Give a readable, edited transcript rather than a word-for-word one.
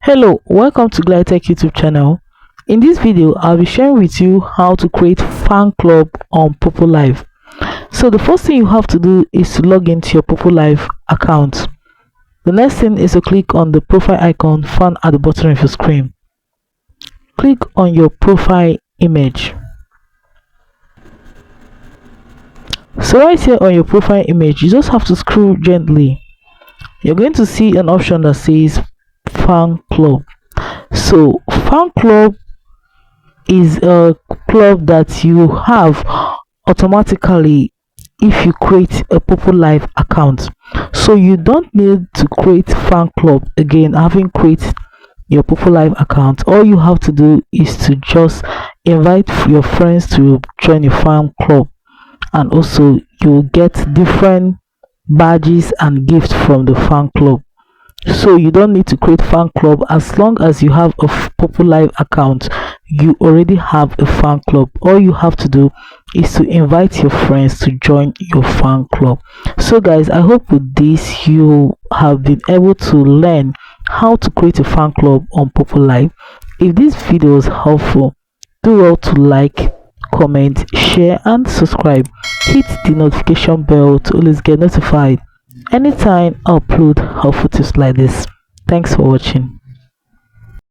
Hello, welcome to Glitech YouTube channel. In this video, I'll be sharing with you how to create fan club on Poppo Live. So the first thing you have to do is to log into your Poppo Live account. The next thing is to click on the profile icon found at the bottom of your screen. Click on your profile image. So right here on your profile image, you just have to scroll gently. You're going to see an option that says fan club. So fan club is a club that you have automatically if you create a Poppo Live account. So you don't need to create fan club again having created your Poppo Live account. All you have to do is to just invite your friends to join your fan club, and also you will get different badges and gifts from the fan club. So you don't need to create fan club. As long as you have a Poppo Live account, you already have a fan club. All you have to do is to invite your friends to join your fan club. So guys, I hope with this you have been able to learn how to create a fan club on Poppo Live. If this video was helpful, do well to like, comment, share and subscribe. Hit the notification bell to always get notified anytime I upload helpful tips like this. Thanks for watching.